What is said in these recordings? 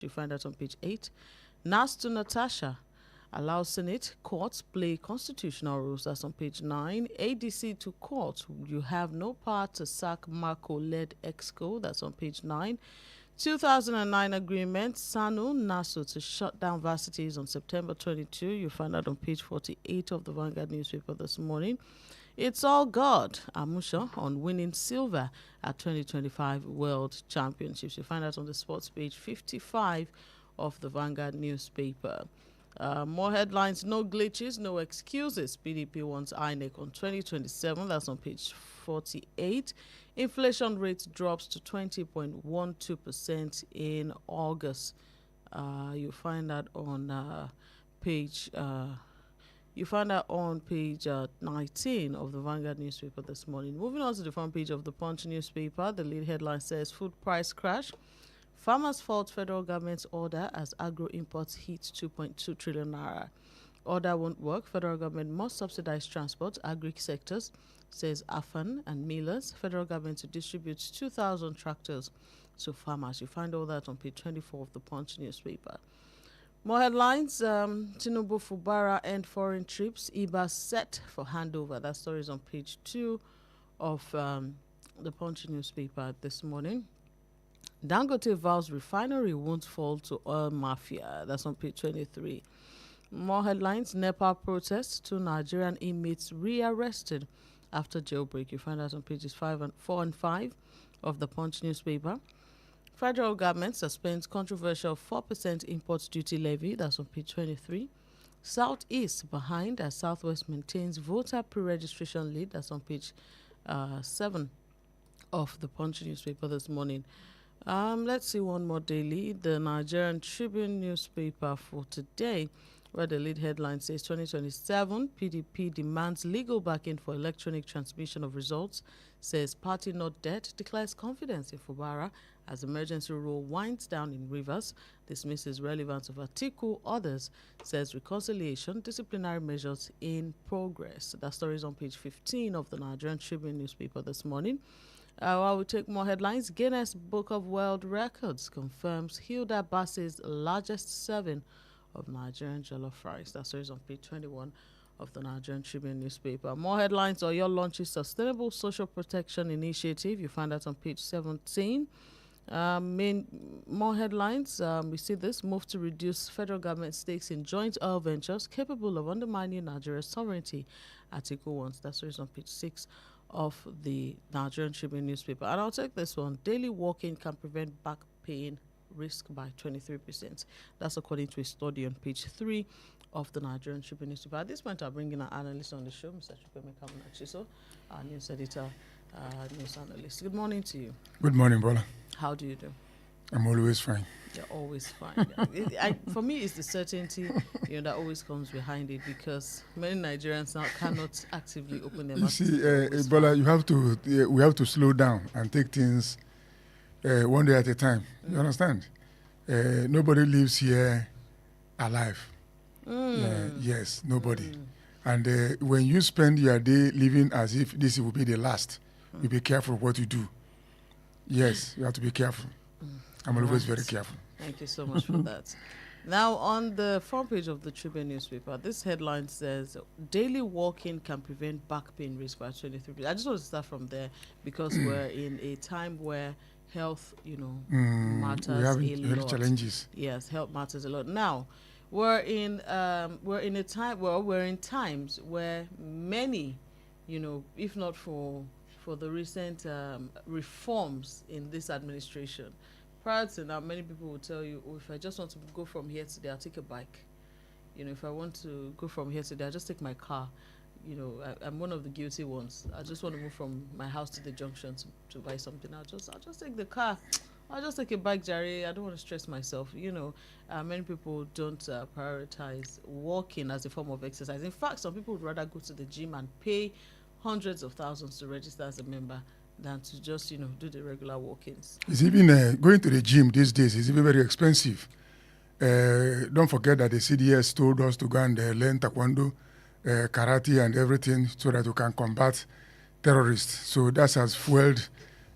You find that on page 8. Nas to Natasha allows Senate courts play constitutional rules. That's on page 9. ADC to court. You have no power to sack Marco-led EXCO. That's on page 9. 2009 agreement, Sanu Nasu to shut down varsities on September 22. You find that on page 48 of the Vanguard newspaper this morning. It's all God, Amusha, on winning silver at 2025 World Championships. You find that on the sports page 55 of the Vanguard newspaper. More headlines, no glitches, no excuses. PDP wants INEC on 2027. That's on page 48. Inflation rate drops to 20.12% in August. You find that on page 19 of the Vanguard newspaper this morning. Moving on to the front page of the Punch newspaper, the lead headline says food price crash. Farmers fault federal government's order as agro imports hit 2.2 trillion naira. Order won't work. Federal government must subsidize transport, agri sectors, says AFAN and millers. Federal government to distribute 2,000 tractors to farmers. You find all that on page 24 of the Punch newspaper. More headlines. Tinubu Fubara end foreign trips. IBA set for handover. That story is on page 2 of the Punch newspaper this morning. Dangote vows refinery won't fall to oil mafia. That's on page 23. More headlines. Nepal protests. 2 Nigerian inmates rearrested after jailbreak. You find that on pages 4 and 5 of the Punch newspaper. Federal government suspends controversial 4% import duty levy. That's on page 23. Southeast behind as Southwest maintains voter pre-registration lead. That's on page 7 of the Punch newspaper this morning. Let's see one more daily. The Nigerian Tribune newspaper for today, where the lead headline says 2027, PDP demands legal backing for electronic transmission of results, says party not dead, declares confidence in Fubara as emergency rule winds down in Rivers, dismisses relevance of Atiku, others, says reconciliation, disciplinary measures in progress. That story is on page 15 of the Nigerian Tribune newspaper this morning. While we take more headlines, Guinness Book of World Records confirms Hilda Bassey's largest serving of Nigerian jollof rice. That story is on page 21 of the Nigerian Tribune newspaper. More headlines. Oyo launches Sustainable Social Protection Initiative. You find that on page 17. More headlines. We see this move to reduce federal government stakes in joint oil ventures capable of undermining Nigeria's sovereignty. Article 1. That story is on page 6 of the Nigerian Tribune newspaper. And I'll take this one. Daily walking can prevent back pain risk by 23%. That's according to a study on page 3 of the Nigerian Tribune newspaper. At this point, I'll bring in our analyst on the show, Mr. Chukwemeka Munachiso, our news editor, news analyst. Good morning to you. Good morning, Bola. How do you do? I'm always fine. You're always fine. For me, it's the certainty that always comes behind it, because many Nigerians now cannot actively open their mouths. You see, Bola, we have to slow down and take things one day at a time. You understand? Nobody lives here alive. Yes, nobody. And when you spend your day living as if this will be the last, you be careful what you do. Yes, you have to be careful. I'm always very careful. Thank you so much for that. Now, on the front page of the Tribune newspaper, this headline says, daily walking can prevent back pain risk by 23%. I just want to start from there, because we're in a time where health, matters a lot. We have challenges. Yes, health matters a lot. Now, we're in times where many, if not for the recent reforms in this administration, prior to now, many people will tell you, if I just want to go from here to there, I'll take a bike. If I want to go from here to there, I'll just take my car. I'm one of the guilty ones. I just want to move from my house to the junction to buy something. I'll just take the car. I'll just take a bike, Jerry. I don't want to stress myself. Many people don't prioritize walking as a form of exercise. In fact, some people would rather go to the gym and pay hundreds of thousands to register as a member than to just, do the regular walk-ins. It's even going to the gym these days is even very expensive. Don't forget that the CDS told us to go and learn taekwondo, karate and everything so that we can combat terrorists. So that has fueled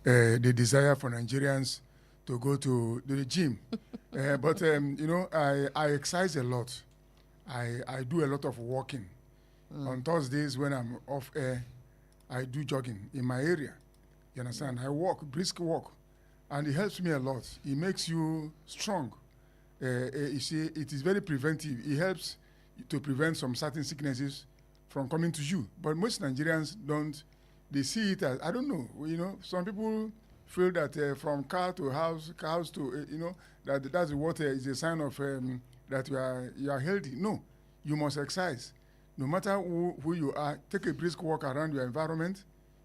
the desire for Nigerians to go to the gym. But I exercise a lot. I do a lot of walking. On Thursdays when I'm off air, I do jogging in my area. You understand? I walk, brisk walk, and it helps me a lot. It makes you strong. You see, it is very preventive. It helps to prevent some certain sicknesses from coming to you. But most Nigerians don't. They see it as, I don't know, some people feel that from car to house to, that's what is a sign of that you are healthy. No, you must exercise. No matter who you are, take a brisk walk around your environment.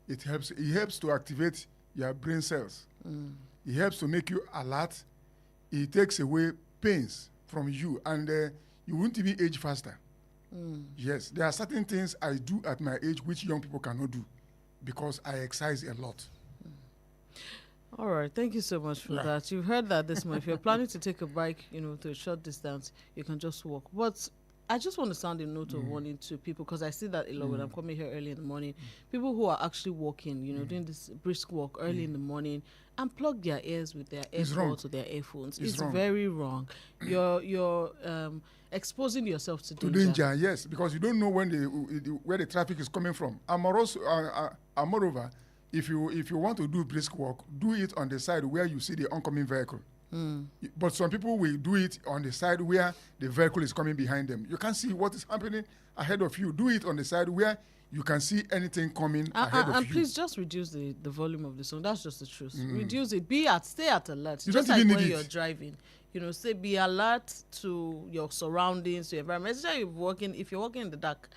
It helps to activate your brain cells. It helps to make you alert. It takes away pains from you, and you won't even age faster. Yes, there are certain things I do at my age which young people cannot do because I exercise a lot. All right, thank you so much for that. You've heard that this morning. If you're planning to take a bike, to a short distance, you can just walk. But I just want to sound a note of warning to people, because I see that a lot when I'm coming here early in the morning. People who are actually walking, doing this brisk walk early in the morning, and plug their ears with their AirPods or their earphones. It's very wrong. You're exposing yourself to danger. Yes, because you don't know where the traffic is coming from. And moreover, if you want to do brisk walk, do it on the side where you see the oncoming vehicle. But some people will do it on the side where the vehicle is coming behind them. You can't see what is happening ahead of you. Do it on the side where you can see anything coming ahead of you. And please just reduce the volume of the song. That's just the truth. Reduce it. Stay at alert. You just don't like even when need you're it. driving. Say be alert to your surroundings, to your environment. Especially if you're walking in the dark.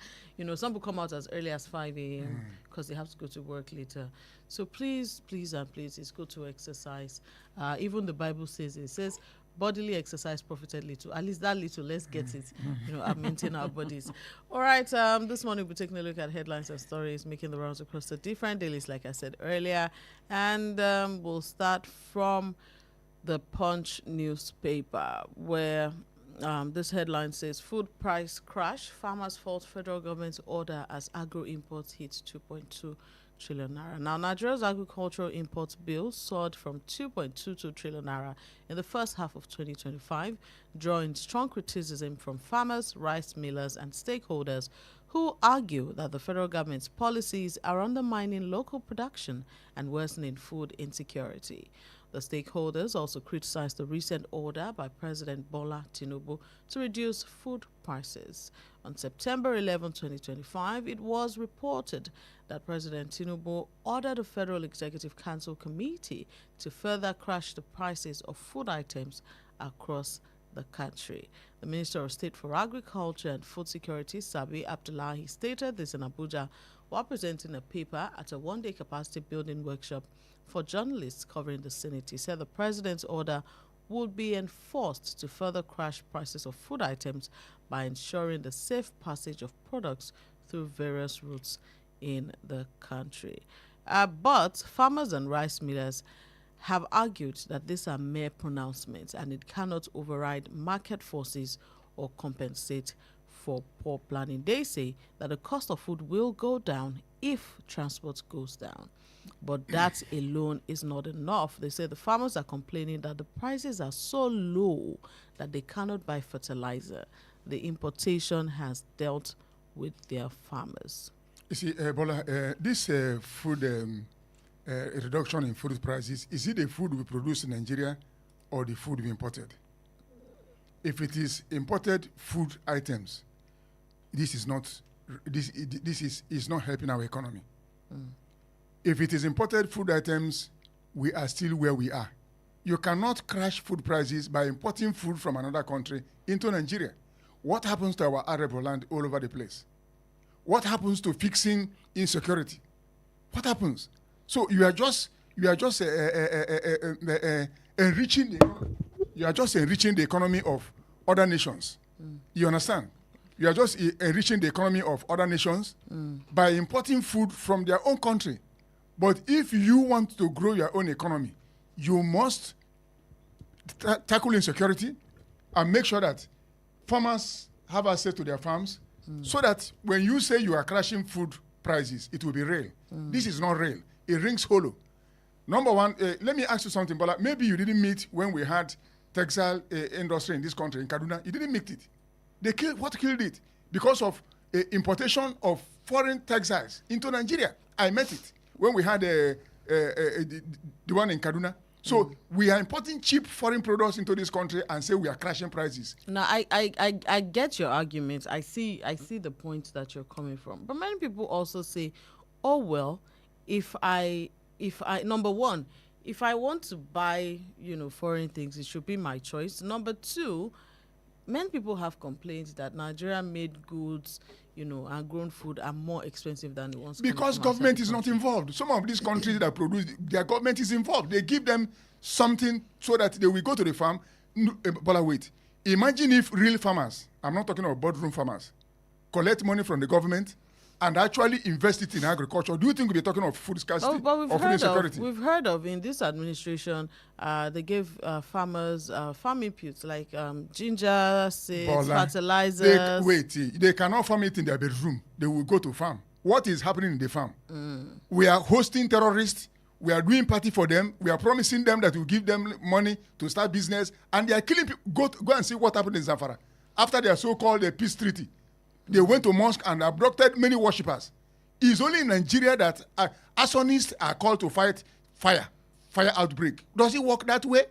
Some will come out as early as 5 a.m. because they have to go to work later. So please, and please, it's good to exercise. Even the Bible says bodily exercise profited little. At least that little, let's get it. And maintain our bodies. All right. This morning we'll be taking a look at headlines and stories making the rounds across the different dailies, like I said earlier. And we'll start from the Punch newspaper, where this headline says, food price crash, farmers fault federal government's order as agro imports hit 2.2 trillion naira. Now, Nigeria's agricultural imports bill soared from 2.22 trillion naira in the first half of 2025, drawing strong criticism from farmers, rice millers, and stakeholders who argue that the federal government's policies are undermining local production and worsening food insecurity. The stakeholders also criticized the recent order by President Bola Tinubu to reduce food prices. On September 11, 2025, it was reported that President Tinubu ordered a Federal Executive Council committee to further crash the prices of food items across the country. The Minister of State for Agriculture and Food Security, Sabi Abdullahi, stated this in Abuja while presenting a paper at a one-day capacity building workshop for journalists covering the Senate. He said the president's order would be enforced to further crash prices of food items by ensuring the safe passage of products through various routes in the country. But farmers and rice millers have argued that these are mere pronouncements and it cannot override market forces or compensate for poor planning. They say that the cost of food will go down if transport goes down. But that alone is not enough. They say the farmers are complaining that the prices are so low that they cannot buy fertilizer. The importation has dealt with their farmers. You see, Bola, this food reduction in food prices, is it the food we produce in Nigeria or the food we imported? If it is imported food items, this is not helping our economy. If it is imported food items, we are still where we are. You cannot crash food prices by importing food from another country into Nigeria. What happens to our arable land all over the place? What happens to fixing insecurity? What happens? So you are just enriching the economy of other nations. You understand? You are just enriching the economy of other nations by importing food from their own country. But if you want to grow your own economy, you must tackle insecurity and make sure that farmers have access to their farms so that when you say you are crashing food prices, it will be real. This is not real. It rings hollow. Number one, let me ask you something, Bola. Maybe you didn't meet when we had textile industry in this country, in Kaduna. You didn't meet it. What killed it? Because of importation of foreign textiles into Nigeria. I met it when we had the one in Kaduna. So we are importing cheap foreign products into this country and say we are crashing prices. Now, I get your argument. I see the point that you're coming from. But many people also say, oh, well, if I number one, if I want to buy, foreign things, it should be my choice. Number two, many people have complained that Nigerian-made goods, and grown food are more expensive than the ones because government is not involved. Some of these countries that produce, their government is involved. They give them something so that they will go to the farm. But wait, imagine if real farmers, I'm not talking about boardroom farmers, collect money from the government and actually invest it in agriculture. Do you think we'll be talking of food scarcity or food insecurity? We've heard of in this administration, they gave farmers farm inputs like ginger seeds, fertilizers. They cannot farm it in their bedroom. They will go to farm. What is happening in the farm? We are hosting terrorists. We are doing party for them. We are promising them that we'll give them money to start business. And they are killing people. Go and see what happened in Zamfara. After their so-called peace treaty. They went to mosque and abducted many worshippers. It's only in Nigeria that arsonists are called to fight fire outbreak. Does it work that way?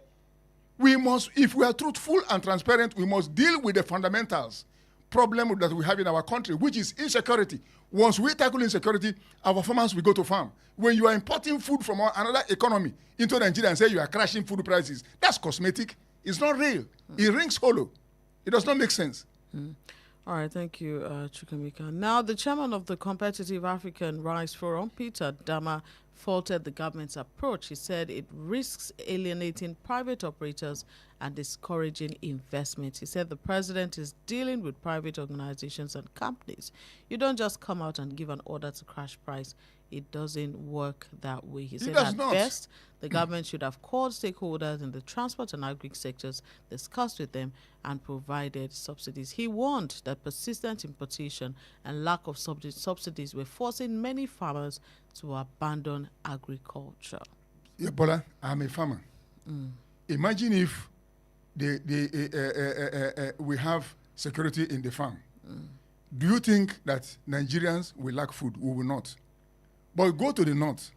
We must, if we are truthful and transparent, we must deal with the fundamentals problem that we have in our country, which is insecurity. Once we tackle insecurity, our farmers will go to farm. When you are importing food from another economy into Nigeria and say you are crashing food prices, that's cosmetic. It's not real. It rings hollow. It does not make sense. All right, thank you, Chukwemeka. Now, the chairman of the Competitive African Rice Forum, Peter Dama, faulted the government's approach. He said it risks alienating private operators and discouraging investment. He said the president is dealing with private organizations and companies. You don't just come out and give an order to crash price. It doesn't work that way. He said at best, the government should have called stakeholders in the transport and agri sectors, discussed with them, and provided subsidies. He warned that persistent importation and lack of subsidies were forcing many farmers to abandon agriculture. Yeah, Bola, I'm a farmer. Imagine if we have security in the farm. Do you think that Nigerians will lack food? We will not. But go to the north.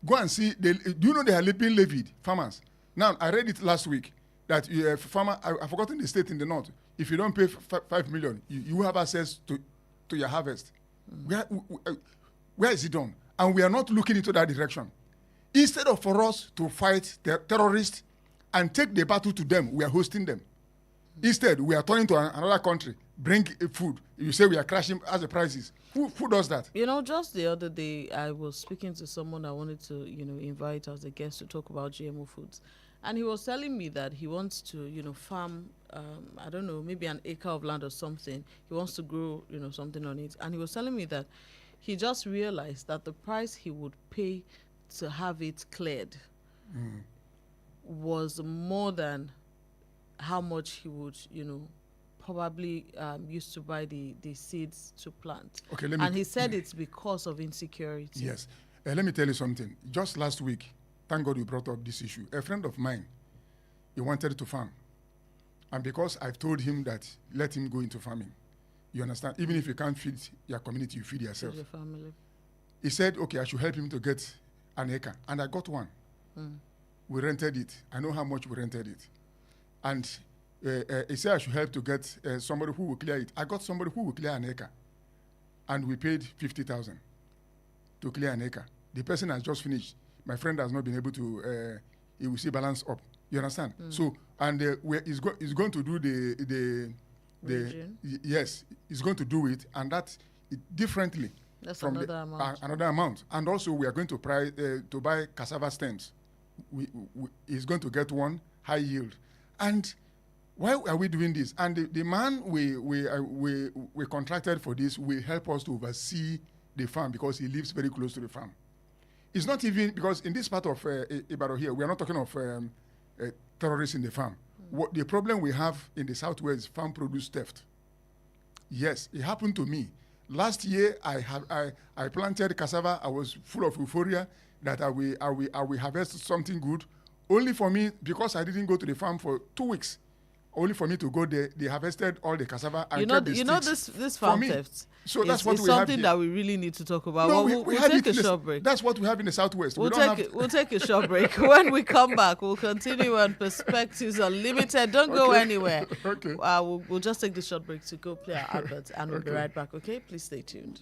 Go and see. Do you know they are being levied, farmers? Now, I read it last week that farmer, I've forgotten the state in the north. If you don't pay 5 million, you have access to your harvest. Where is it done? And we are not looking into that direction. Instead of for us to fight terrorists and take the battle to them, we are hosting them. Instead, we are turning to another country, bring food. You say we are crashing as the prices. Who does that? Just the other day, I was speaking to someone I wanted to, invite as a guest to talk about GMO foods. And he was telling me that he wants to, farm, I don't know, maybe an acre of land or something. He wants to grow, something on it. And he was telling me that he just realized that the price he would pay to have it cleared was more than how much he would, probably used to buy the seeds to plant. Okay, and he said it's because of insecurity. Yes. Let me tell you something. Just last week, thank God you brought up this issue. A friend of mine, he wanted to farm. And because I've told him that let him go into farming, you understand? Even if you can't feed your community, you feed yourself. Feed your family. He said, okay, I should help him to get an acre. And I got one. We rented it. I know how much we rented it. And he said I should help to get somebody who will clear it. I got somebody who will clear an acre. And we paid 50,000 to clear an acre. The person has just finished. My friend has not been able to, he will see balance up. You understand? So, and he's going to do yes, he's going to do it, and that differently. That's from another amount. And also, we are going to buy cassava stems. He's going to get one high yield. And why are we doing this? And the man we contracted for this will help us to oversee the farm because he lives very close to the farm. It's not even because in this part of Ibadan here, we are not talking of terrorists in the farm. What the problem we have in the southwest is farm produce theft. Yes, it happened to me. Last year, I planted cassava. I was full of euphoria. that I will harvest something good, only for me, because I didn't go to the farm for 2 weeks, only for me to go there. They harvested all the cassava and kept the sticks this for farm me. theft. So that's what it's we have something here. that we really need to talk about. No, We'll have take it a short break. That's what we have in the Southwest. We'll take a short break. When we come back, we'll continue on Perspectives Unlimited. Don't go anywhere. Okay. We'll just take the short break to go play our adverts, and we'll be right back. Okay, please stay tuned.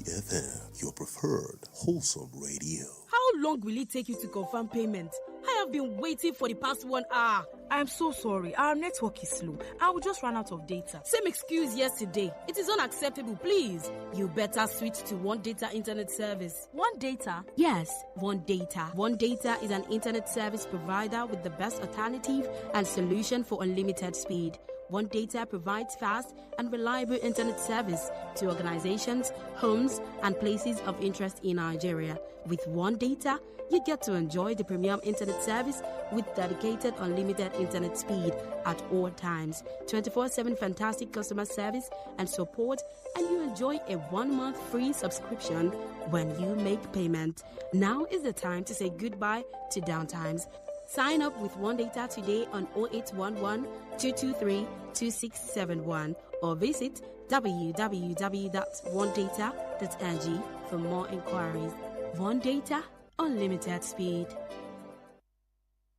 FM, your preferred wholesome radio. How long will it take you to confirm payment? I have been waiting for the past 1 hour. I'm so sorry. Our network is slow. I will just run out of data. Same excuse yesterday. It is unacceptable, please. You better switch to One Data Internet Service. One Data? Yes, One Data. One Data is an internet service provider with the best alternative and solution for unlimited speed. One Data provides fast and reliable internet service to organizations, homes, and places of interest in Nigeria. With One Data, you get to enjoy the premium internet service with dedicated unlimited internet speed at all times, 24/7 fantastic customer service and support, and you enjoy a 1-month free subscription when you make payment. Now is the time to say goodbye to downtimes. Sign up with One Data today on 0811 223 2671 or visit www.onedata.ng for more inquiries. One Data, unlimited speed.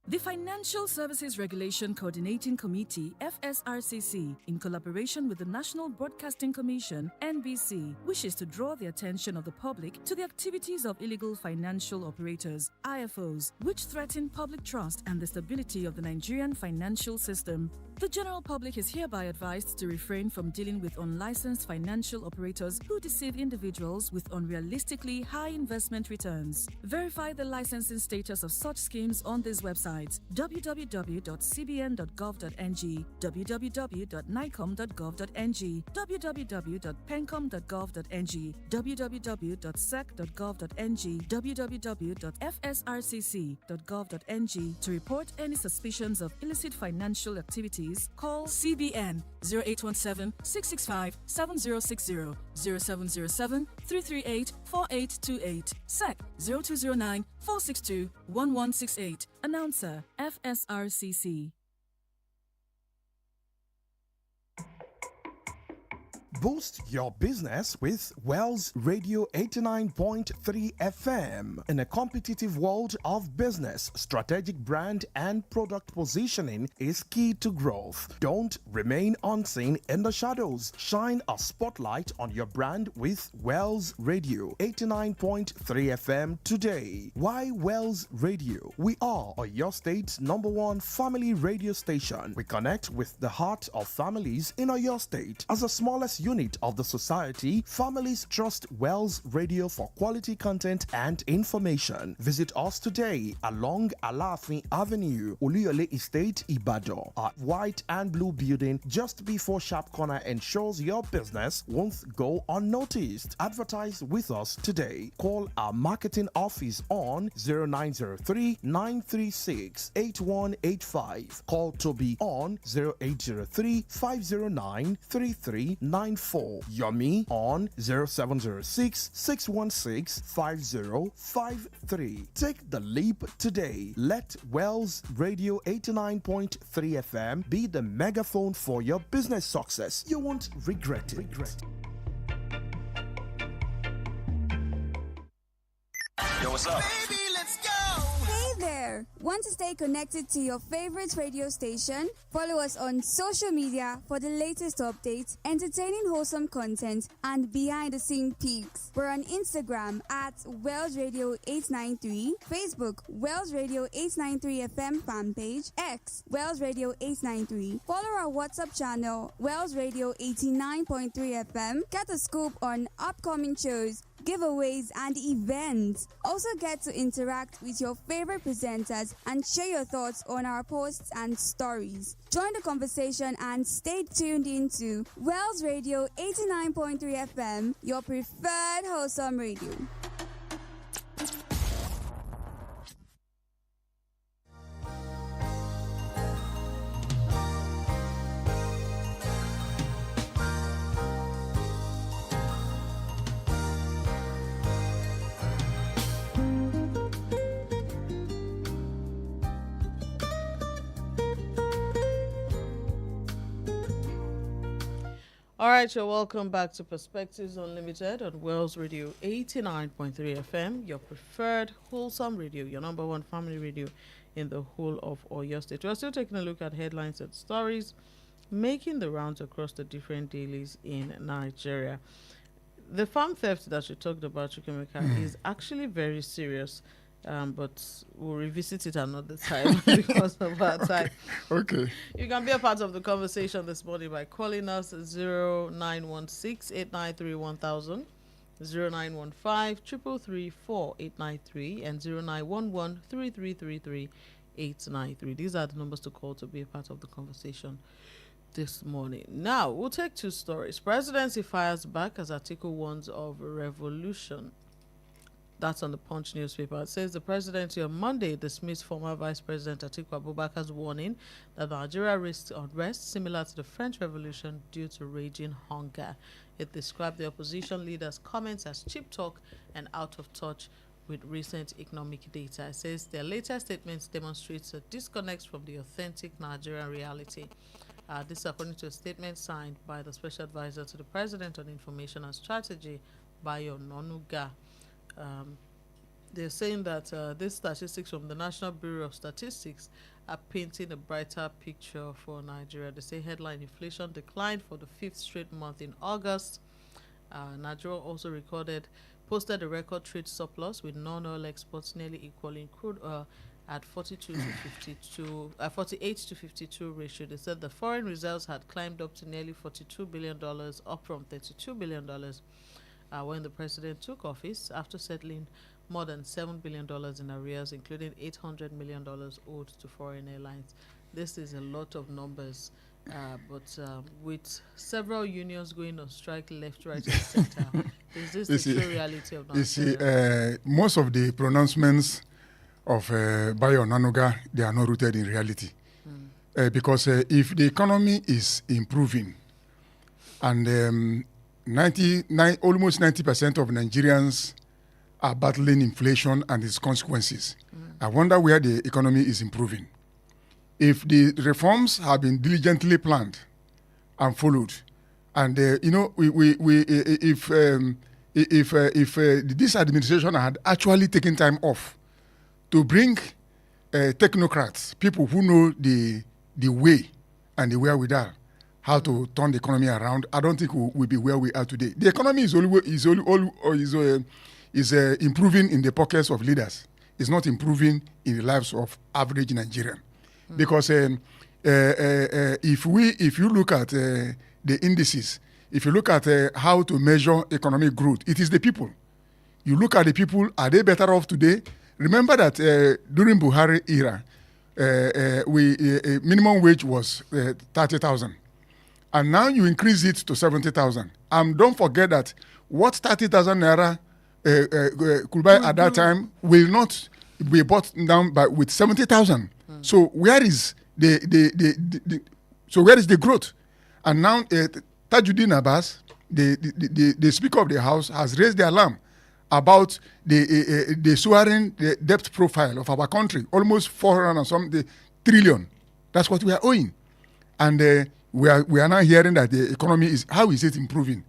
The Financial Services Regulation Coordinating Committee, FSRCC, in collaboration with the National Broadcasting Commission, NBC, wishes to draw the attention of the public to the activities of illegal financial operators, IFOs, which threaten public trust and the stability of the Nigerian financial system. The general public is hereby advised to refrain from dealing with unlicensed financial operators who deceive individuals with unrealistically high investment returns. Verify the licensing status of such schemes on these websites: www.cbn.gov.ng, www.nicom.gov.ng, www.pencom.gov.ng, www.sec.gov.ng, www.fsrcc.gov.ng. To report any suspicions of illicit financial activities, call CBN 0817-665-7060, 0707-338-4828, SEC 0209-462-1168. Announcer, FSRCC. Boost your business with Wells Radio 89.3 FM. In a competitive world of business, strategic brand and product positioning is key to growth. Don't remain unseen in the shadows. Shine a spotlight on your brand with Wells Radio 89.3 FM today. Why Wells Radio? We are your state's #1 family radio station. We connect with the heart of families in your state. As the smallest unit of the society, families trust Wells Radio for quality content and information. Visit us today along Alafin Avenue, Oluyole Estate, Ibadan. Our white and blue building just before Sharp Corner ensures your business won't go unnoticed. Advertise with us today. Call our marketing office on 0903-936-8185. Call Toby on 0803-509-3394. Yomi on 0706-616-5053. Take the leap today. Let Wells Radio 89.3 FM be the megaphone for your business success. You won't regret it. Yo, what's up? Baby, let's go! Hey there! Want to stay connected to your favorite radio station? Follow us on social media for the latest updates, entertaining wholesome content, and behind-the-scene peaks. We're on Instagram at Wells Radio 893, Facebook Wells Radio 893 FM fan page, X Wells Radio 893. Follow our WhatsApp channel Wells Radio 89.3 FM. Get a scoop on upcoming shows, giveaways, and events. Also get to interact with your favorite presenters and share your thoughts on our posts and stories. Join the conversation and stay tuned into Wells Radio 89.3 FM, your preferred wholesome radio. All right, you're welcome back to Perspectives Unlimited on Wells Radio 89.3 FM, your preferred wholesome radio, your number one family radio in the whole of Oyo State. We're still taking a look at headlines and stories making the rounds across the different dailies in Nigeria. The farm theft that you talked about, Chukwemeka, is actually very serious. But we'll revisit it another time because of our time. Okay. You can be a part of the conversation this morning by calling us 0916-893-1000, 0915-333-4893, and 0911-3333-893. These are the numbers to call to be a part of the conversation this morning. Now, we'll take two stories. Presidency fires back as Atiku warns of revolution. That's on the Punch newspaper. It says the presidency on Monday dismissed former Vice President Atiku Abubakar's warning that Nigeria risks unrest similar to the French Revolution due to raging hunger. It described the opposition leader's comments as cheap talk and out of touch with recent economic data. It says their latest statements demonstrates a disconnect from the authentic Nigerian reality. This is according to a statement signed by the Special Advisor to the President on Information and Strategy, Bayo Nonuga. They're saying that these statistics from the National Bureau of Statistics are painting a brighter picture for Nigeria. They say headline inflation declined for the fifth straight month in August. Nigeria also posted a record trade surplus with non-oil exports nearly equaling crude oil at 48 to 52 ratio. They said the foreign reserves had climbed up to nearly $42 billion, up from $32 billion when the president took office, after settling more than $7 billion in arrears, including $800 million owed to foreign airlines. This is a lot of numbers, but with several unions going on strike left, right, and center, is this the true reality of Nigeria? You see, most of the pronouncements of Bayo Nanuga, they are not rooted in reality. Because if the economy is improving and almost 90% of Nigerians are battling inflation and its consequences, I wonder where the economy is improving. If the reforms have been diligently planned and followed, and if this administration had actually taken time off to bring technocrats, people who know the way and the wherewithal, how to turn the economy around, I don't think we'll be where we are today. The economy is improving in the pockets of leaders. It's not improving in the lives of average Nigerian. Because if you look at the indices, if you look at how to measure economic growth, it is the people. You look at the people, are they better off today? Remember that during Buhari era, minimum wage was 30,000. And now you increase it to 70,000. And don't forget that what 30,000 naira could buy at that time will not be bought down with 70,000. So where is the growth? And now Tajuddin Abbas, the Speaker of the House, has raised the alarm about the soaring debt profile of our country, almost 400 and something trillion. That's what we are owing. And we are now hearing that the economy how is it improving?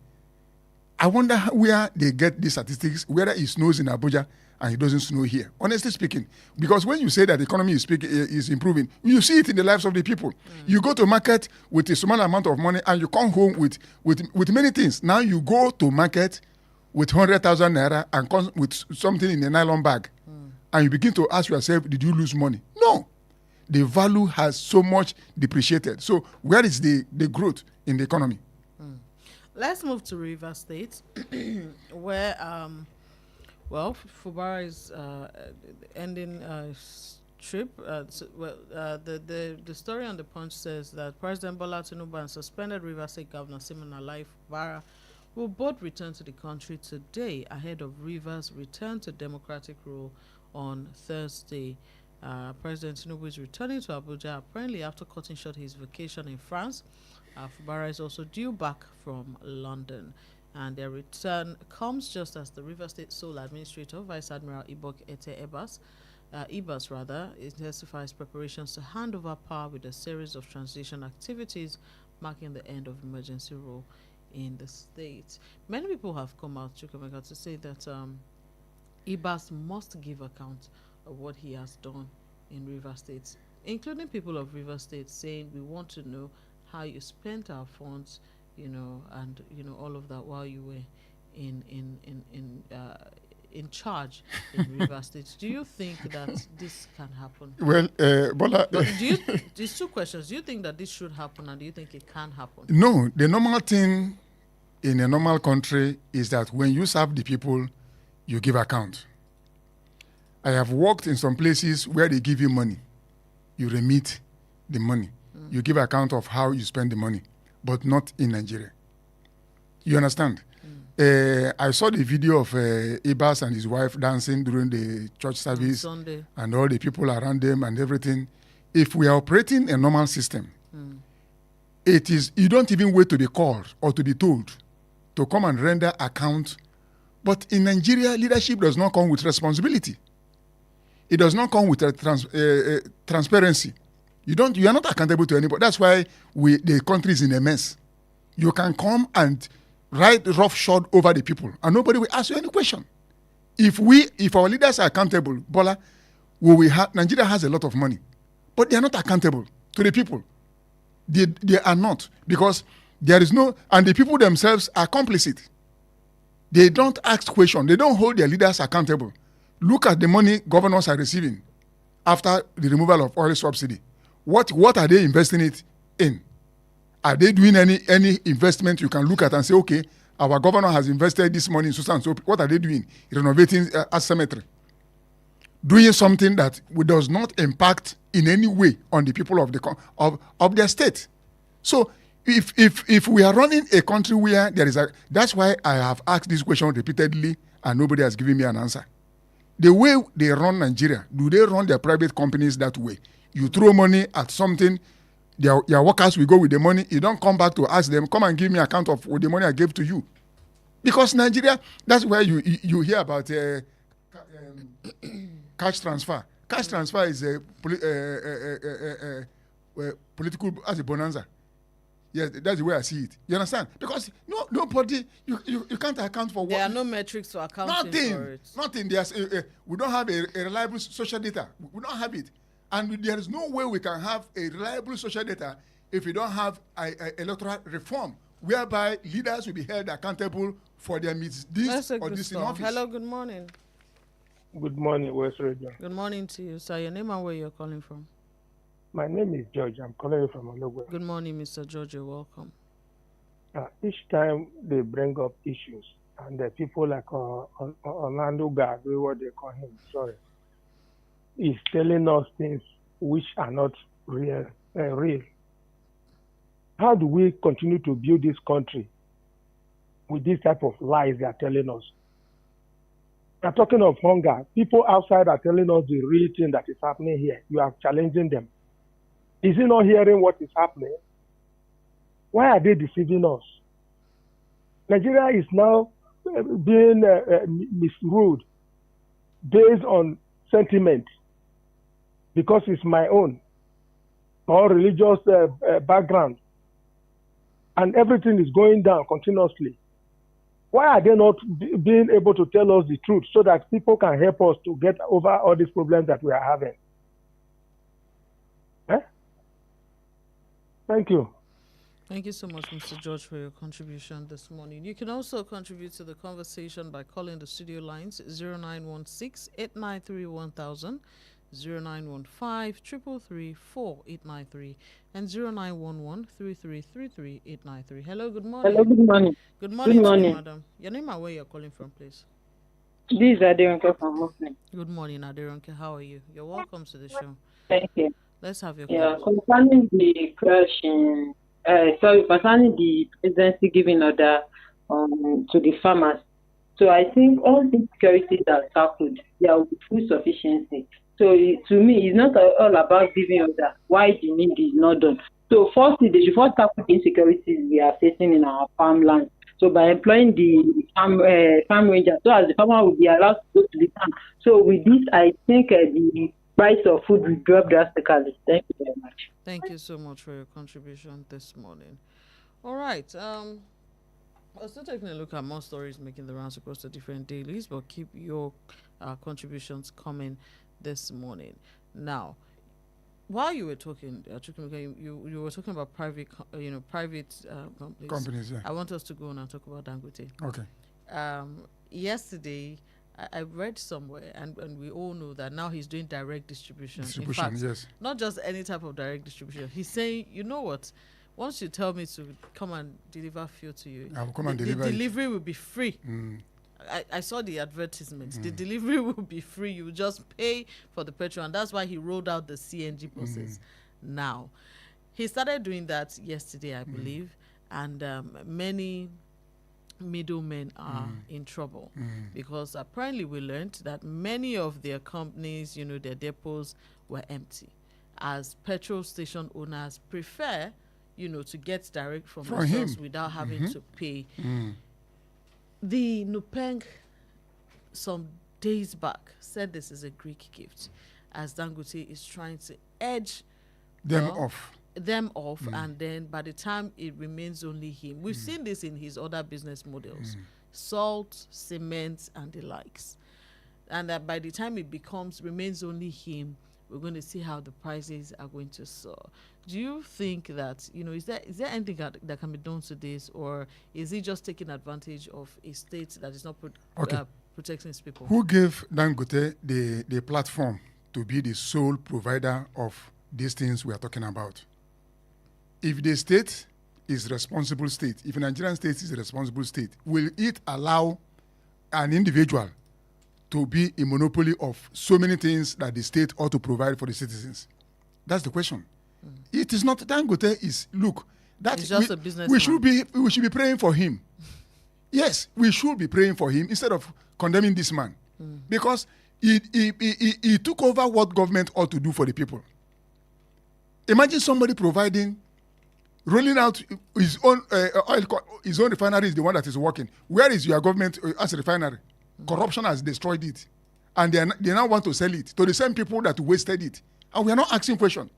I wonder where they get these statistics, whether it snows in Abuja and it doesn't snow here, honestly speaking. Because when you say that the economy is improving, you see it in the lives of the people. You go to market with a small amount of money and you come home with many things. Now you go to market with 100,000 naira and come with something in a nylon bag. And you begin to ask yourself, did you lose money? No. The value has so much depreciated. So where is the growth in the economy? Let's move to Rivers State, where, Fubara is ending trip. The story on the Punch says that President Bola Tinubu and suspended Rivers State Governor Simonalayi Fubara will both return to the country today ahead of Rivers' return to democratic rule on Thursday. President Tinubu is returning to Abuja apparently after cutting short his vacation in France. Fubara is also due back from London, and their return comes just as the Rivers State Sole Administrator, Vice Admiral Ibok Ete Ibas intensifies preparations to hand over power with a series of transition activities marking the end of emergency rule in the state. Many people have come out, Chukwemeka, to say that Ibas must give account of what he has done in River State, including people of River State saying we want to know how you spent our funds, and all of that while you were in charge in River State. Do you think that this can happen? Well, Bola, These two questions. Do you think that this should happen, and do you think it can happen? No, the normal thing in a normal country is that when you serve the people, you give account. I have worked in some places where they give you money. You remit the money. You give account of how you spend the money, but not in Nigeria. You understand? I saw the video of Ibas and his wife dancing during the church service Sunday, and all the people around them and everything. If we are operating a normal system, it is, you don't even wait to be called or to be told to come and render account. But in Nigeria, leadership does not come with responsibility. It does not come with transparency. You are not accountable to anybody. That's why the country is in a mess. You can come and write roughshod over the people, and nobody will ask you any question. If our leaders are accountable, Bola, Nigeria has a lot of money, but they are not accountable to the people. They are not, because there is no, and the people themselves are complicit. They don't ask questions. They don't hold their leaders accountable. Look at the money governors are receiving after the removal of oil subsidy. What are they investing it in? Are they doing any investment you can look at and say, okay, our governor has invested this money in Susan. So what are they doing? Renovating a cemetery. Doing something that does not impact in any way on the people of their state. So if we are running a country where there is that's why I have asked this question repeatedly and nobody has given me an answer. The way they run Nigeria, do they run their private companies that way? You throw money at something, your workers will go with the money. You don't come back to ask them, come and give me account of the money I gave to you. Because Nigeria, that's where you hear about cash transfer. Cash transfer is a political, as a bonanza. Yes, that's the way I see it. You understand? Because nobody, you can't account for what. There are no metrics to account for it. Nothing. We don't have a reliable social data. We don't have it. And there is no way we can have a reliable social data if we don't have electoral reform, whereby leaders will be held accountable for their misdeeds or this in office. Hello, good morning. Good morning, West Radio. Good morning to you, sir. Your name and where you're calling from? My name is George. I'm calling from Oduekun. Good morning, Mr. George. You're welcome. Each time they bring up issues, and the people like Orlando Guard, what they call him, is telling us things which are not real. How do we continue to build this country with this type of lies they are telling us? We are talking of hunger. People outside are telling us the real thing that is happening here. You are challenging them. Is he not hearing what is happening? Why are they deceiving us? Nigeria is now being misruled based on sentiment, because it's my own, or religious background, and everything is going down continuously. Why are they not being able to tell us the truth so that people can help us to get over all these problems that we are having? Thank you. Thank you so much, Mr. George, for your contribution this morning. You can also contribute to the conversation by calling the studio lines 0916-893-1000, 0915-333-4893, and 0911-3333-893. Hello, good morning. Hello, good morning. Good morning, to you, madam. Your name and where you're calling from, please. This is Aderonke from Muslim. Good morning, Aderonke. How are you? You're welcome to the show. Thank you. Let's have your question. Concerning the question, concerning the presidency giving order to the farmers. So I think all these securities are tackled. They are with full sufficiency. So to me, it's not all about giving order. Why the need is not done. So firstly, they should first tackle the insecurities we are facing in our farmland. So by employing the farm ranger, so as the farmer will be allowed to go to the farm. So with this, I think the price of food will drop drastically. Thank you very much. Thank you so much for your contribution this morning. All right. We're still taking a look at more stories making the rounds across the different dailies, but keep your contributions coming this morning. Now, while you were talking, you were talking about private companies. Yeah. I want us to go on and talk about Dangote. Okay. Yesterday, I read somewhere, and we all know that now he's doing direct distribution. Distribution, in fact, yes. not just any type of direct distribution. He's saying, you know what? Once you tell me to come and deliver fuel to you, I will come and deliver the delivery will be free. I saw the advertisement. The delivery will be free. You just pay for the petrol, and that's why he rolled out the CNG process. Now, he started doing that yesterday, I believe, and many middlemen are in trouble because apparently we learned that many of their companies, their depots were empty, as petrol station owners prefer to get direct from the source without having to pay. The Nupeng, some days back, said this is a Greek gift, as Dangote is trying to edge them off, and then by the time it remains only him. We've seen this in his other business models, salt, cement, and the likes. And that by the time it remains only him, we're going to see how the prices are going to soar. Do you think that, is there anything that can be done to this, or is he just taking advantage of a state that is not protecting its people? Who gave Dangote the platform to be the sole provider of these things we are talking about? If the state is responsible state, if a Nigerian state is a responsible state, will it allow an individual to be a monopoly of so many things that the state ought to provide for the citizens? That's the question. It is not Dangote. Look, that it's just a business. We should be praying for him. Yes, we should be praying for him instead of condemning this man, because he took over what government ought to do for the people. Imagine somebody rolling out his own his own refinery is the one that is working. Where is your government as a refinery? Corruption has destroyed it, and they now want to sell it to the same people that wasted it, and we are not asking questions.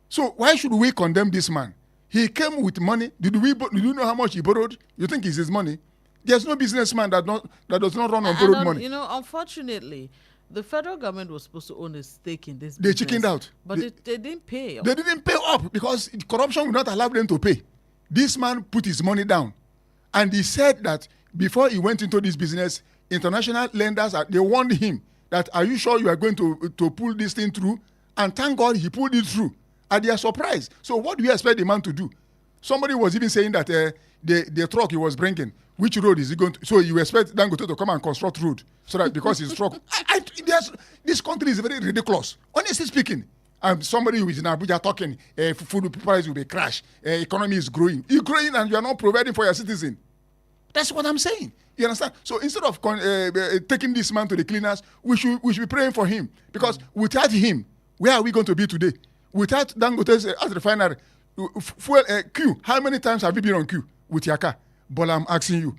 So why should we condemn this man? He came with money. Do you know how much he borrowed? You think it's his money? There's no businessman that does not run on borrowed money. Unfortunately, the federal government was supposed to own a stake in this They business. chickened out. But they didn't pay up. They didn't pay up because corruption would not allow them to pay. This man put his money down. And he said that before he went into this business, international lenders, they warned him that, are you sure you are going to pull this thing through? And thank God he pulled it through. And they are surprised. So what do you expect the man to do? Somebody was even saying that the truck he was bringing, which road is he going to? So you expect Dangote to come and construct road so that because his truck. This country is very ridiculous. Honestly speaking, somebody who is in Abuja talking, food price will be crash, economy is growing. You're growing and you are not providing for your citizen. That's what I'm saying. You understand? So instead of taking this man to the cleaners, we should be praying for him, because without him, where are we going to be today? Without Dangote's as refinery, fuel queue. How many times have you been on queue with your car? But I'm asking you.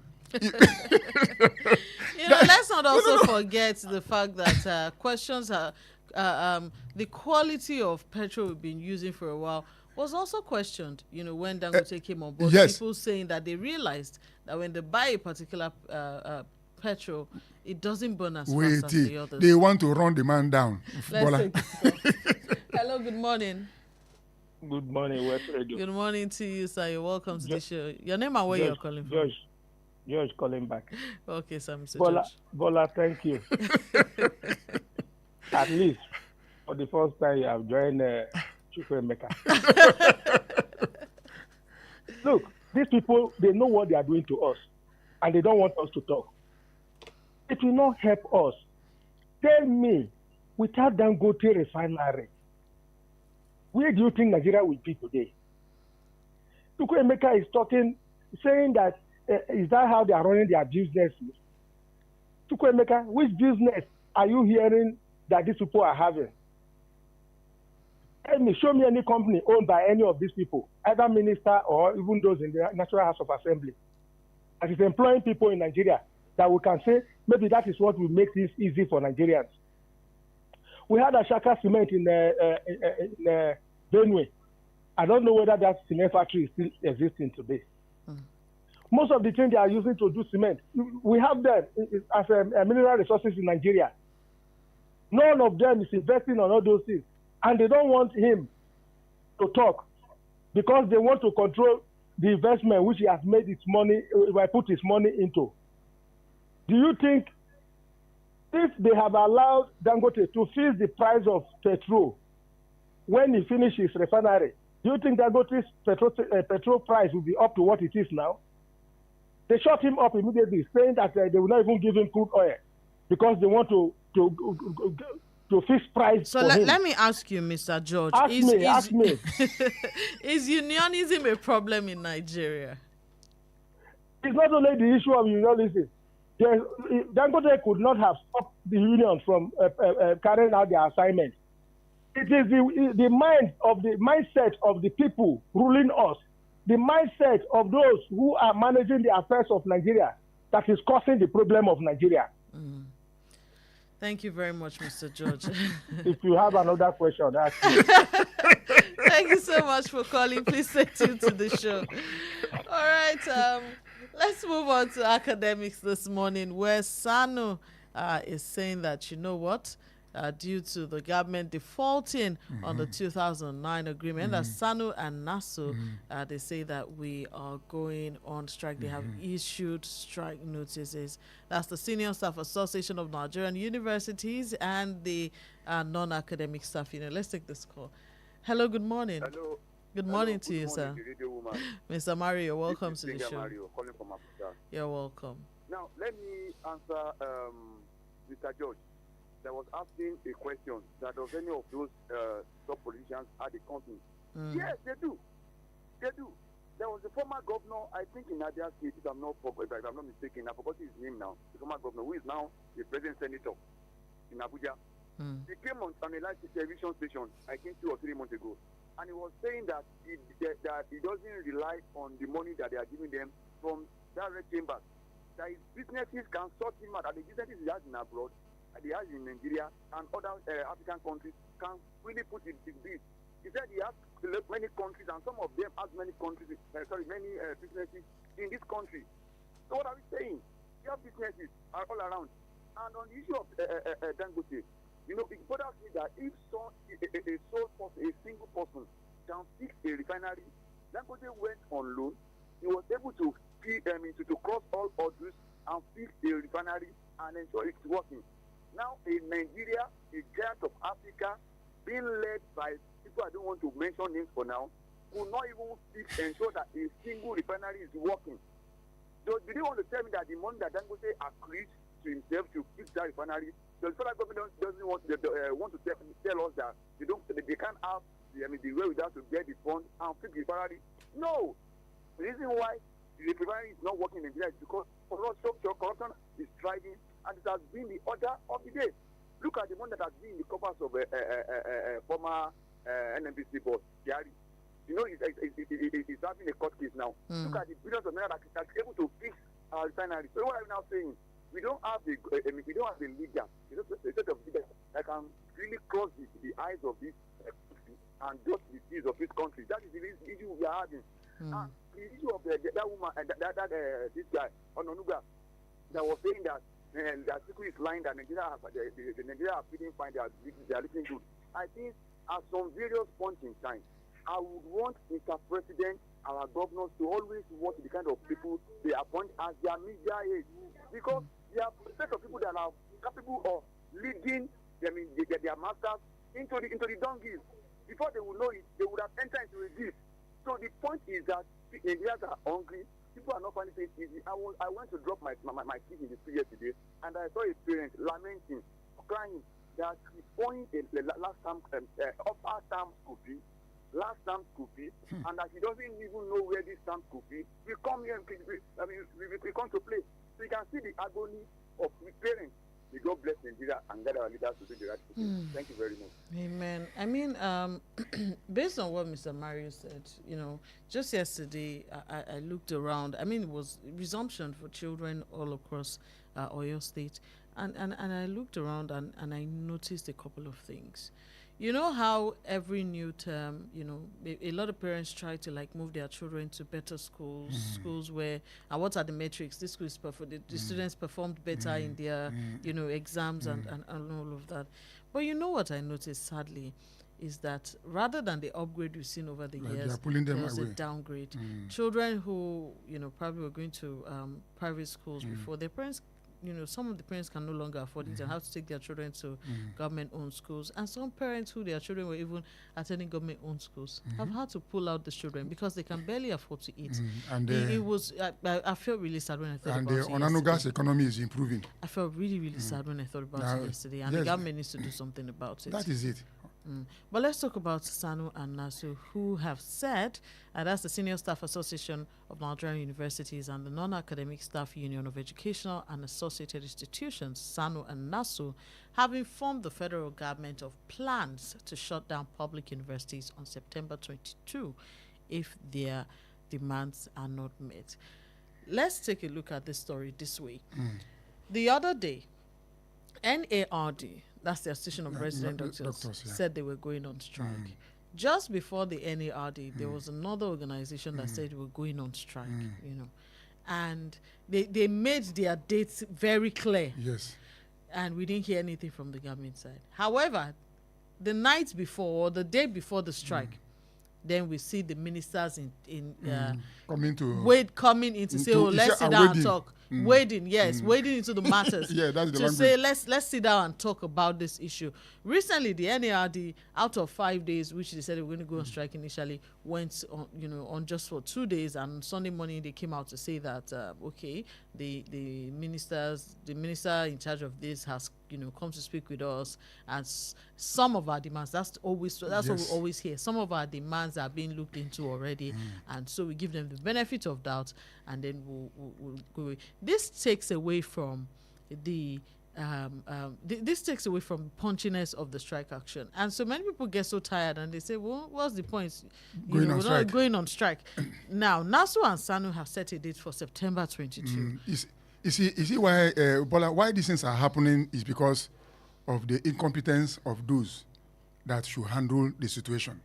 Let's not also forget the fact that questions are the quality of petrol we've been using for a while was also questioned. When Dangote came on board, yes. People saying that they realized that when they buy a particular petrol, it doesn't burn as fast as the others. They want to run the man down. Hello, good morning. Good morning, West Radio. Good morning to you, sir. You're welcome to the show. Your name and where you're calling from? George calling back. Okay, sir, Mr. Bola, thank you. At least for the first time you have joined Chukwuemeka. Look, these people, they know what they are doing to us, and they don't want us to talk. It will not help us. Tell me, without Dangote refinery, where do you think Nigeria will be today? Chukwuemeka is saying that is that how they are running their business? Chukwuemeka, which business are you hearing that these people are having? Tell me, show me any company owned by any of these people, either minister or even those in the National House of Assembly, that is employing people in Nigeria, that we can say maybe that is what will make this easy for Nigerians. We had a Shaka cement in Benue. I don't know whether that cement factory is still existing today. Most of the things they are using to do cement, we have them as mineral resources in Nigeria. None of them is investing on all those things. And they don't want him to talk because they want to control the investment which he has made his money, put his money into. Do you think if they have allowed Dangote to fix the price of petrol when he finishes refinery, do you think Dangote's petrol price will be up to what it is now? They shut him up immediately, saying that they will not even give him crude oil because they want to fix price. So let me ask you, Mr. George. Ask me. Is unionism a problem in Nigeria? It's not only the issue of unionism. Dangote could not have stopped the union from carrying out their assignment. It is the mindset of the people ruling us, the mindset of those who are managing the affairs of Nigeria that is causing the problem of Nigeria. Thank you very much, Mr. George. If you have another question, ask me. Thank you so much for calling. Please stay tuned to the show. All right, let's move on to academics this morning, where SANU is saying that, you know what, due to the government defaulting on the 2009 agreement, that SANU and NASU, they say that we are going on strike. They have issued strike notices. That's the Senior Staff Association of Nigerian Universities and the Non-Academic Staff Union. Let's take this call. Hello, good morning. Hello. Good morning to you, sir. To Mr. Mario, welcome to the show. Mario, calling from Africa. You're welcome. Now, let me answer Mr. George. That was asking a question that does any of those top politicians at the company? Yes, they do. They do. There was a former governor, I think in Nadia State, if I'm not mistaken, I forgot his name now. The former governor, who is now the president senator in Abuja. He came on a live television station, I think 2 or 3 months ago, and he was saying that he doesn't rely on the money that they are giving them from direct chambers. That his businesses can sort him out, and the businesses he has in abroad, he has in Nigeria and other African countries can really put it in this. He said he has many countries, and some of them has many countries, many businesses in this country. So what are we saying? We have businesses all around. And on the issue of Dangote, you know, it bothers me that if a single person can fix a refinery, Dangote went on loan, he was able to cross all orders and fix a refinery and ensure it's working. Now in Nigeria, a giant of Africa, being led by people I don't want to mention names for now, could not even ensure that a single refinery is working. So do they want to tell me that the money that Dangote agreed to himself to fix that refinery, the federal government doesn't want to tell us that they can't have the way without to get the fund and fix the refinery? No. The reason why the refinery is not working in Nigeria is because corruption is thriving, and it has been the order of the day. Look at the money that has been in the coffers of former NNPC boss, Yari. You know, he's having a court case now. Look at the billions of naira that's able to fix our refinery. So what are we now saying? We don't have a leader, a set of leaders that can really cross the eyes of this country and just the seas of this country. That is the issue we are having. The issue of that woman, this guy, Ononuga, that was saying that that people is lying that Nigeria are feeling fine, they are looking good. I think at some various points in time, I would want Mr. President, our governors, to always watch the kind of people they appoint as their media aid, because they are a set of people that are capable of leading their masters into the donkeys. Before they would know it, they would have entered into a deep. So the point is that Nigerians are hungry. People are not finding it easy. I went to drop my kid in the school yesterday, and I saw a parent lamenting, crying that he's owing the last time school fee, and that he doesn't even know where this stamp could be. We come here and we come to play. So you can see the agony of the parents. May God bless Nigeria and guide our leaders to do the right thing. Thank you very much. Amen. I mean, based on what Mr. Mario said, you know, just yesterday I looked around. I mean, it was resumption for children all across Oyo State. And I looked around and I noticed a couple of things. You know how every new term, a lot of parents try to like move their children to better schools, schools where, and what are the metrics? This school is the students performed better in their, exams and all of that. But you know what I noticed, sadly, is that rather than the upgrade we've seen over the years, there's a downgrade. Children who, probably were going to private schools before, their parents, some of the parents can no longer afford it and have to take their children to government-owned schools. And some parents who their children were even attending government-owned schools have had to pull out the children because they can barely afford to eat. And it was, I felt really sad when I thought about it. And the Onanuga's economy is improving. I felt really, really sad when I thought about it yesterday. And the government needs to do something about it. That is it. But let's talk about Sanu and Nasu, who have said, and that's the Senior Staff Association of Nigerian Universities and the Non-Academic Staff Union of Educational and Associated Institutions, Sanu and Nasu, have informed the federal government of plans to shut down public universities on September 22 if their demands are not met. Let's take a look at this story this way. The other day, NARD, that's the Association of Resident Doctors, said they were going on strike. Just before the NARD, there was another organization that said they were going on strike, and they made their dates very clear. Yes. And we didn't hear anything from the government side. However, the night before or the day before the strike, then we see the ministers coming in to say, let's sit down and talk. Wading into the matters. That's the to say, let's sit down and talk about this issue. Recently, the NARD, out of 5 days, which they said they were going to go on strike initially, went on just for 2 days, and Sunday morning they came out to say that the minister in charge of this has come to speak with us, and some of our demands, that's what we always hear, some of our demands are being looked into already, and so we give them the benefit of doubt, and then we'll go. This takes away from the punchiness of the strike action, and so many people get so tired and they say, well, what's the point? We're not going on strike. Now Nasu and Sanu have set a date for September 22. You see why why these things are happening is because of the incompetence of those that should handle the situation.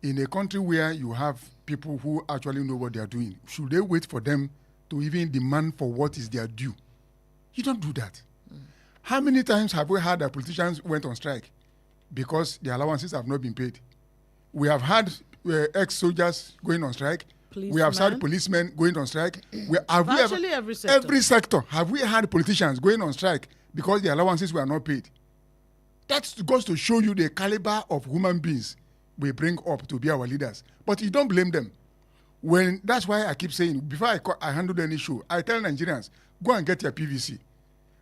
In a country where you have people who actually know what they are doing, should they wait for them to even demand for what is their due? You don't do that. How many times have we had that politicians went on strike because the allowances have not been paid? We have had ex-soldiers going on strike. We have had policemen going on strike. Every sector, have we had politicians going on strike because the allowances were not paid? That goes to show you the caliber of human beings we bring up to be our leaders. But you don't blame them. That's why I keep saying, before I handle any issue, I tell Nigerians, go and get your PVC.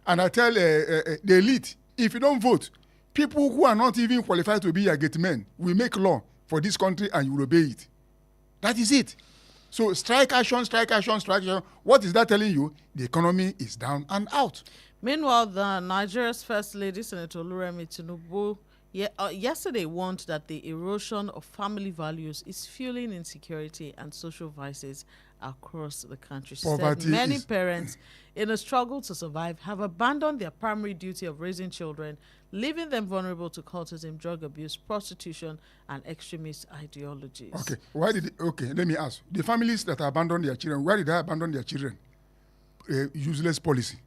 And I tell the elite, if you don't vote, people who are not even qualified to be your gate men will make law for this country and you will obey it. That is it. So strike action. What is that telling you? The economy is down and out. Meanwhile, the Nigeria's First Lady, Senator Oluremi Tinubu, yesterday warned that the erosion of family values is fueling insecurity and social vices across the country. She said many parents, in a struggle to survive, have abandoned their primary duty of raising children, leaving them vulnerable to cultism, drug abuse, prostitution, and extremist ideologies. Okay, let me ask. The families that abandon their children, why did they abandon their children? Useless policy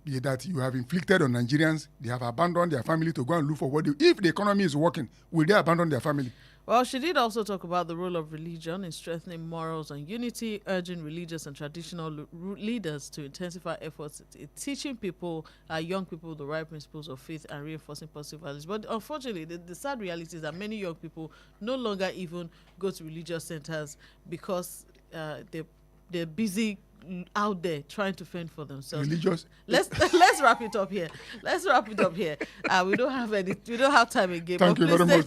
that you have inflicted on Nigerians. They have abandoned their family to go and look for what if the economy is working, will they abandon their family? Well, she did also talk about the role of religion in strengthening morals and unity, urging religious and traditional leaders to intensify efforts in teaching people, young people, the right principles of faith and reinforcing positive values. But unfortunately, the sad reality is that many young people no longer even go to religious centers because they're busy out there trying to fend for themselves. Let's wrap it up here. We don't have time again. Thank you very much.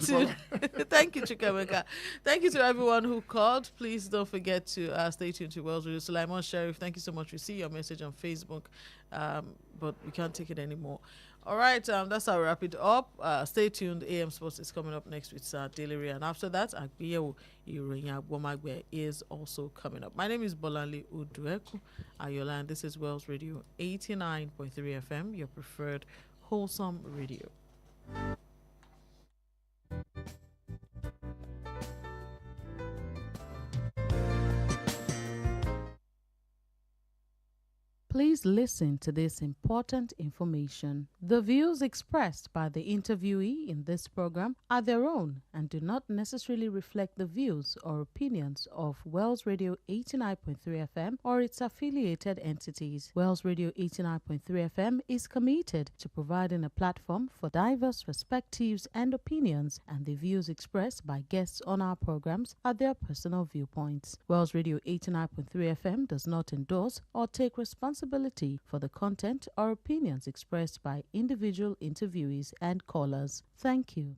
Thank you, Chukwemeka. Thank you to everyone who called. Please don't forget to stay tuned to Wells Radio. Sulaiman Sheriff, thank you so much. We see your message on Facebook, but we can't take it anymore. All right, that's how we wrap it up. Stay tuned. AM Sports is coming up next with Daily Ray, and after that, Agbiyewo Iroyin Agbomagbe is also coming up. My name is Bolanle Oduekun-Ayoola, and this is Wells Radio 89.3 FM, your preferred wholesome radio. Please listen to this important information. The views expressed by the interviewee in this program are their own and do not necessarily reflect the views or opinions of Wells Radio 89.3 FM or its affiliated entities. Wells Radio 89.3 FM is committed to providing a platform for diverse perspectives and opinions, and the views expressed by guests on our programs are their personal viewpoints. Wells Radio 89.3 FM does not endorse or take responsibility for the content or opinions expressed by individual interviewees and callers. Thank you.